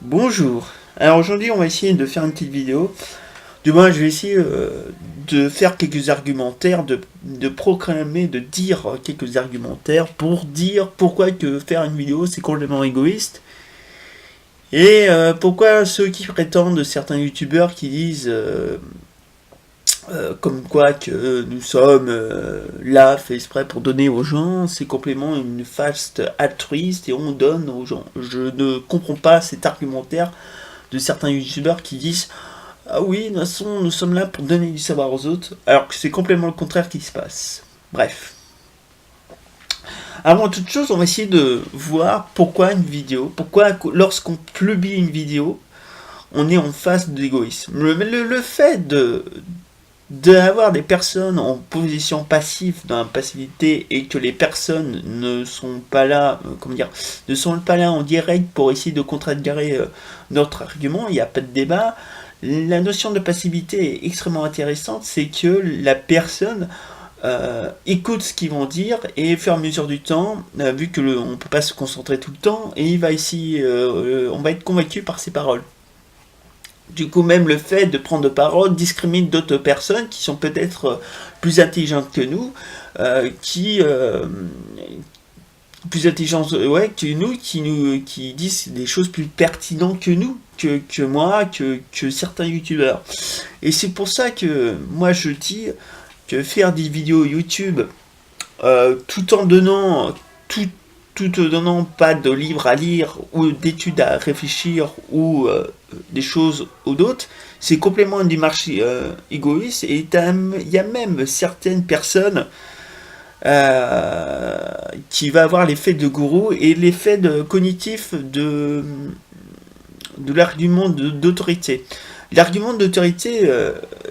Bonjour. Alors aujourd'hui on va essayer de faire une petite vidéo. Du moins je vais essayer de faire quelques argumentaires, de proclamer, de dire quelques argumentaires pour dire pourquoi que faire une vidéo c'est complètement égoïste. Et pourquoi ceux qui prétendent, certains youtubeurs qui disent comme quoi que nous sommes là fait exprès pour donner aux gens, c'est complètement une faste altruiste et on donne aux gens. Je ne comprends pas cet argumentaire de certains youtubeurs qui disent ah oui, de toute façon, nous sommes là pour donner du savoir aux autres, alors que c'est complètement le contraire qui se passe. Bref. Avant toute chose, on va essayer de voir pourquoi une vidéo, pourquoi lorsqu'on publie une vidéo, on est en face de l'égoïsme. Le fait d'avoir des personnes en position passive, dans la passivité, et que les personnes ne sont pas là, comment dire, ne sont pas là en direct pour essayer de contredire notre argument, il n'y a pas de débat. La notion de passivité est extrêmement intéressante, c'est que la personne écoute ce qu'ils vont dire et au fur et à mesure du temps, vu que on peut pas se concentrer tout le temps, et il va ici, on va être convaincu par ses paroles. Du coup, même le fait de prendre parole discrimine d'autres personnes qui sont peut-être plus intelligentes que nous, qui plus intelligentes que nous, qui disent des choses plus pertinentes que nous, que moi, que certains youtubeurs. Et c'est pour ça que moi je dis que faire des vidéos YouTube tout en donnant pas de livres à lire ou d'études à réfléchir ou des choses ou d'autres, c'est complètement une démarche égoïste et il y a même certaines personnes qui va avoir l'effet de gourou et l'effet cognitif de l'argument d'autorité. L'argument d'autorité,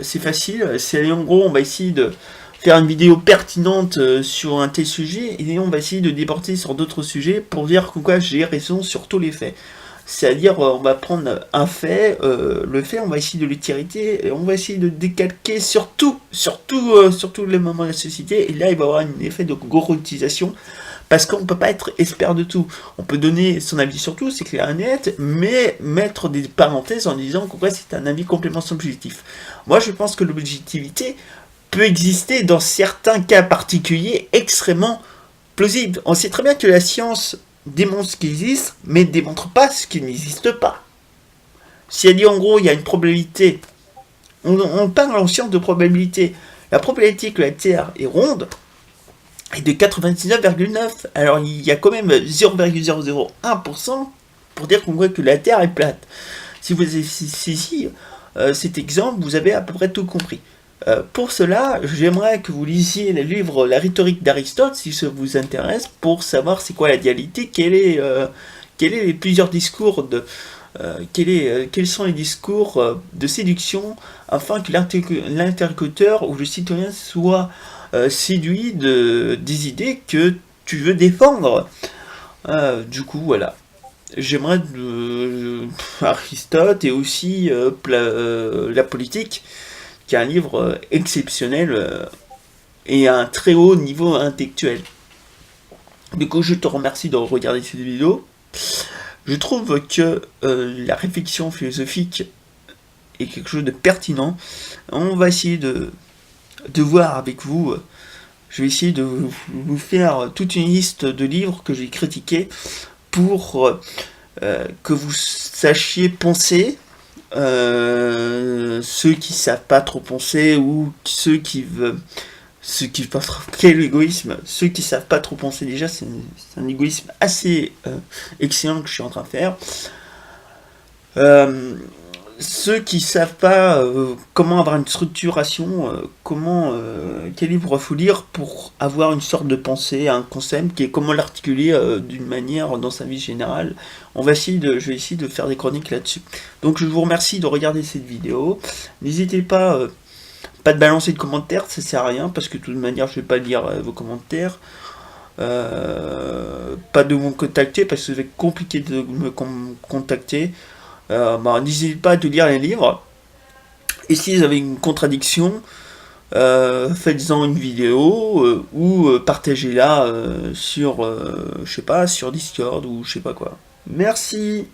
c'est facile, c'est en gros on va essayer de faire une vidéo pertinente sur un tel sujet et on va essayer de déporter sur d'autres sujets pour dire pourquoi j'ai raison sur tous les faits. C'est-à-dire on va prendre un fait, le fait on va essayer de l'étiriter et on va essayer de décalquer sur tous les moments de la société et là il va y avoir un effet de gorotisation parce qu'on ne peut pas être expert de tout. On peut donner son avis sur tout, c'est clair et net, mais mettre des parenthèses en disant pourquoi c'est un avis complètement subjectif. Moi je pense que l'objectivité peut exister dans certains cas particuliers extrêmement plausibles. On sait très bien que la science démontre ce qui existe, mais ne démontre pas ce qui n'existe pas. Si elle dit en gros il y a une probabilité, on parle en science de probabilité. La probabilité que la Terre est ronde est de 99,9. Alors il y a quand même 0,001% pour dire qu'on voit que la Terre est plate. Si vous avez saisi cet exemple, vous avez à peu près tout compris. Pour cela, j'aimerais que vous lisiez le livre La rhétorique d'Aristote, si ça vous intéresse, pour savoir c'est quoi la dialectique, quels sont les plusieurs discours quels sont les discours de séduction afin que l'interlocuteur ou le citoyen soit séduit des idées que tu veux défendre. Du coup, voilà. J'aimerais Aristote et aussi la politique, qui est un livre exceptionnel et à un très haut niveau intellectuel. Du coup, je te remercie de regarder cette vidéo. Je trouve que la réflexion philosophique est quelque chose de pertinent. On va essayer de voir avec vous. Je vais essayer de vous faire toute une liste de livres que j'ai critiqués pour que vous sachiez penser. Ceux qui savent pas trop penser ou ceux qui veulent quel égoïsme, ceux qui savent pas trop penser déjà, c'est un égoïsme assez excellent que je suis en train de faire. Ceux qui savent pas comment avoir une structuration, quel livre faut lire pour avoir une sorte de pensée, un concept, qui est comment l'articuler d'une manière dans sa vie générale. Je vais essayer de faire des chroniques là-dessus. Donc je vous remercie de regarder cette vidéo. N'hésitez pas de balancer de commentaires, ça sert à rien, parce que de toute manière je vais pas lire vos commentaires. Pas de me contacter, parce que c'est compliqué de me contacter. N'hésitez pas à lire les livres. Et si vous avez une contradiction, faites-en une vidéo ou partagez-la sur, je sais pas, sur Discord ou je sais pas quoi. Merci.